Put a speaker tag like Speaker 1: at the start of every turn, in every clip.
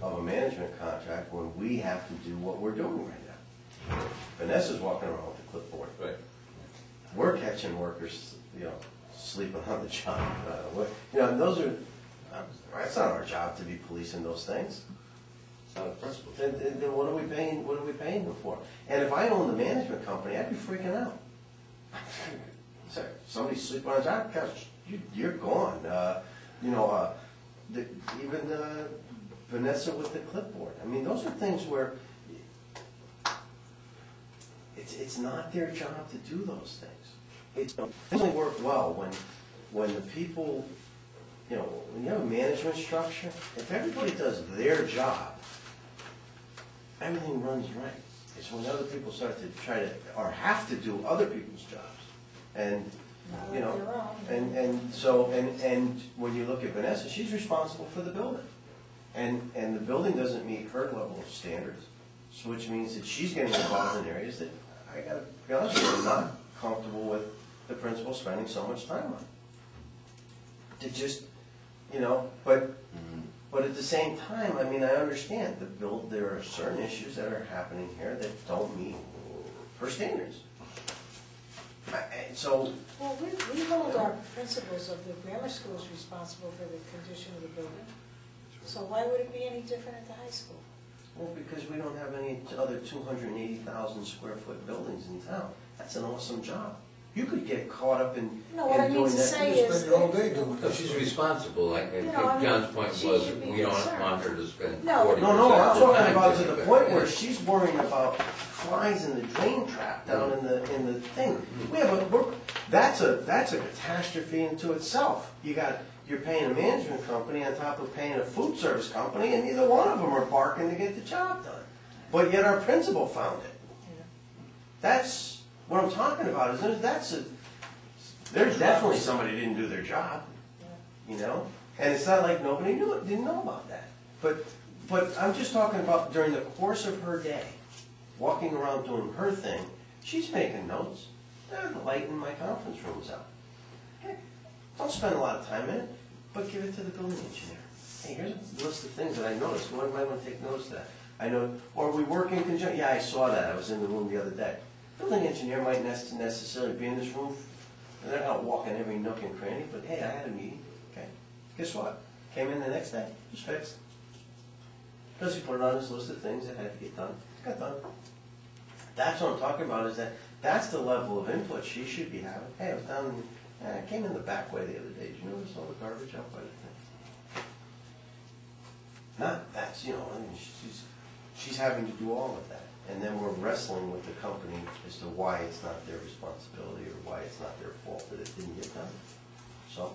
Speaker 1: of a management contract when we have to do what we're doing right now. Vanessa's walking around with a clipboard.
Speaker 2: Right.
Speaker 1: We're catching workers, sleeping on the job. Those are, it's not our job to be policing those things.
Speaker 2: It's not a principle.
Speaker 1: Then what are we paying? What are we paying them for? And if I owned the management company, I'd be freaking out. Sorry, somebody's sleeping on a job, gosh, you're gone. Even Vanessa with the clipboard. I mean, those are things where it's not their job to do those things. It only work well when the people, when you have a management structure, if everybody does their job, everything runs right. It's when other people start to try to, or have to do other people's jobs. And, and when you look at Vanessa, she's responsible for the building. And the building doesn't meet her level of standards, so which means that she's getting involved in areas that, I gotta be honest with you, I'm not comfortable with the principal spending so much time on. To just, but at the same time, I mean, I understand there are certain issues that are happening here that don't meet her standards.
Speaker 3: Well, we hold our principals of the grammar schools responsible for the condition of the building. So why would it be any different at the high school?
Speaker 1: Well, because we don't have any other 280,000 square foot buildings in town. That's an awesome job. You could get caught up in
Speaker 3: No, what I mean to say is
Speaker 4: spend your whole day doing
Speaker 2: No,
Speaker 4: it.
Speaker 2: she's responsible, like John's point was, we don't want her to spend 40%.
Speaker 1: No, I'm talking about to the point where she's worrying about flies in the drain trap down in the thing. That's a catastrophe into itself. You're paying a management company on top of paying a food service company, and neither one of them are barking to get the job done. But yet our principal found it. That's what I'm talking about. There's definitely somebody who didn't do their job, and it's not like nobody didn't know about that. But I'm just talking about during the course of her day, walking around doing her thing, she's making notes. The light in my conference room's out. Hey, don't spend a lot of time in it, but give it to the building engineer. Hey, here's a list of things that I noticed. You might want to take notice of that. I know, or we work in conjunction. Yeah, I saw that. I was in the room the other day. Building engineer might necessarily be in this room, and they're not walking every nook and cranny, but hey, I had a meeting, okay? Guess what? Came in the next day, it was fixed. Because he put it on his list of things that had to get done. It got done. That's what I'm talking about, that's the level of input she should be having. Hey, I was down, I came in the back way the other day. Did you notice all the garbage out by the thing? That's, I mean, she's having to do all of that. And then we're wrestling with the company as to why it's not their responsibility or why it's not their fault that it didn't get done. So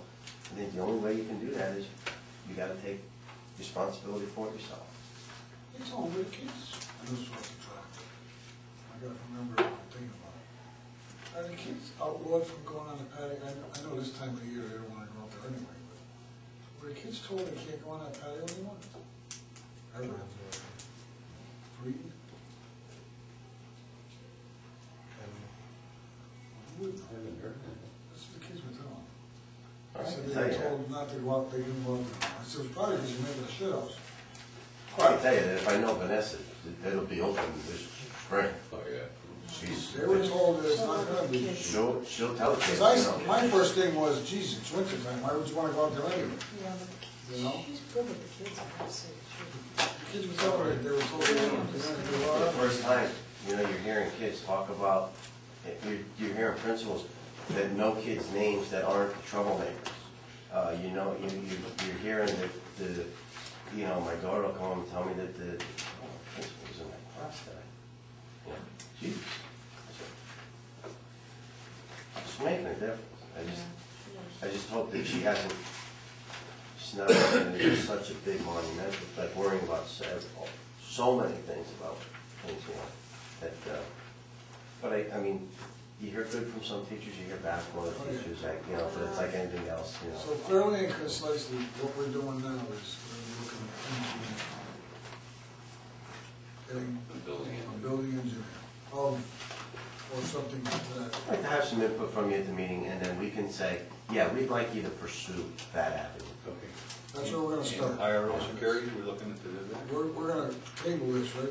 Speaker 1: I think the only way you can do that is you got to take responsibility for it yourself.
Speaker 4: It's all the kids. I just want to try. I got to remember one thing about it. Are the kids outlawed from going on the patio? I know this time of the year they don't want to go out there anyway, but were the kids told they can't go on that patio anymore? Ever? Free? I haven't heard that. That's what the kids were telling. I said they were told not to go out, they didn't go out there. I said, it's probably because you're making a shit house.
Speaker 1: I can tell you that if I know Vanessa, it'll be open this spring.
Speaker 2: Oh, yeah.
Speaker 4: They were told that it's not going to be.
Speaker 1: She'll tell the kids.
Speaker 4: My first thing was, geez, it's winter time, why would you want to go out there anyway?
Speaker 3: Yeah, but
Speaker 4: You know?
Speaker 3: she's good with the kids, I have to say.
Speaker 4: The kids were telling her, they were told they weren't going to do a lot
Speaker 1: The
Speaker 4: of.
Speaker 1: first time, you're hearing kids talk about, you're hearing principals that know kids' names that aren't troublemakers. You're hearing that my daughter will come home and tell me that the principal was in my class today. Jesus. It's making a difference. I just hope that she's not looking at it as such a big monumental, like worrying about so many things about things, but I mean, you hear good from some teachers, you hear bad from other teachers, but it's like anything else,
Speaker 4: So clearly and concisely, what we're doing now is we're looking into getting a building engineer of, or something like that.
Speaker 1: I'd like to have some input from you at the meeting, and then we can say, yeah, we'd like you to pursue that avenue.
Speaker 5: Okay.
Speaker 4: That's where we're gonna start.
Speaker 5: IRL security, we're looking to do that?
Speaker 4: We're gonna table this, right?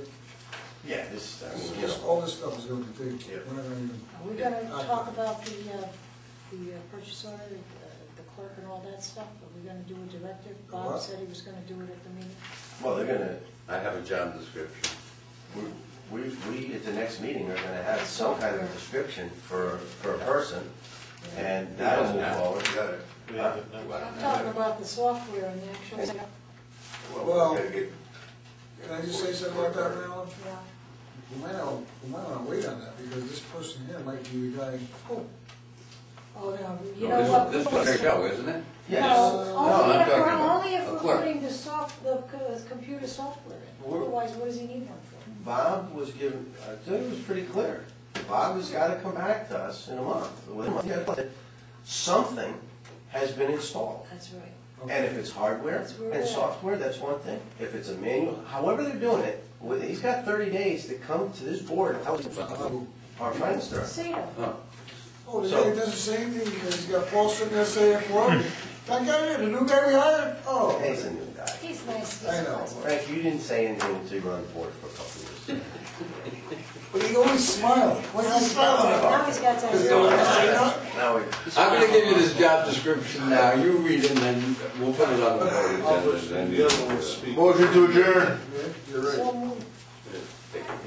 Speaker 1: Yeah, this, I mean, you know.
Speaker 4: All this stuff is gonna be tabled.
Speaker 1: Yeah.
Speaker 4: We're not gonna even.
Speaker 3: Are we gonna talk about the purchase order, the clerk and all that stuff? Are we gonna do a directive? Bob
Speaker 4: What?
Speaker 3: said he was gonna do it at the meeting.
Speaker 1: Well, they're gonna,
Speaker 2: I have a job description.
Speaker 1: we, at the next meeting, are gonna have some kind of description for a person, and that'll move forward.
Speaker 3: I'm talking about the software and the actual,
Speaker 4: Well, can I just say something about that, Marilyn?
Speaker 3: yeah.
Speaker 4: We might wanna wait on that, because this person here might be the guy.
Speaker 3: Oh, no, you know what?
Speaker 2: This was their show, isn't it?
Speaker 1: Yes.
Speaker 3: No,
Speaker 2: I'm
Speaker 3: only if
Speaker 2: talking
Speaker 3: we're,
Speaker 2: about
Speaker 3: only if
Speaker 2: a
Speaker 3: we're
Speaker 2: clerk.
Speaker 3: putting the computer software in.
Speaker 1: We're-
Speaker 3: Otherwise, what does he need one for?
Speaker 1: Bob was given, I think it was pretty clear. Bob has gotta come back to us in a month. Something has been installed.
Speaker 3: That's right.
Speaker 1: And if it's hardware
Speaker 3: That's where
Speaker 1: and
Speaker 3: we're at.
Speaker 1: software, that's one thing. If it's a manual, however they're doing it, he's got 30 days to come to this board and tell us our friends there.
Speaker 3: See ya.
Speaker 4: Oh, the
Speaker 1: So-
Speaker 4: guy does the same thing, because he's got Paul sitting there saying, for him. That guy there, the new guy we hired? Oh.
Speaker 1: He's a new guy.
Speaker 3: He's nice.
Speaker 4: I know.
Speaker 1: Frank, you didn't say anything until you were on the board for a couple of years.
Speaker 4: But he always smiles. What's he smiling
Speaker 3: Now
Speaker 4: about?
Speaker 3: he's got
Speaker 4: Is it what I say
Speaker 3: that.
Speaker 4: now?
Speaker 1: Now we.
Speaker 2: I'm gonna give you this job description now, you read it, and then we'll put it on the board agenda. and
Speaker 5: The other one will speak.
Speaker 6: Motion to adjourn.
Speaker 4: Yeah, you're right.
Speaker 3: So moved.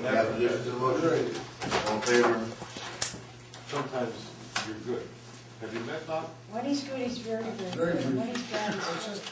Speaker 6: Yeah, position to the motion. All in favor?
Speaker 5: Sometimes you're good. Have you met Bob?
Speaker 3: When he's good, he's very good.
Speaker 4: Very good.
Speaker 3: When he's bad, he's
Speaker 4: It's
Speaker 3: bad.
Speaker 4: just,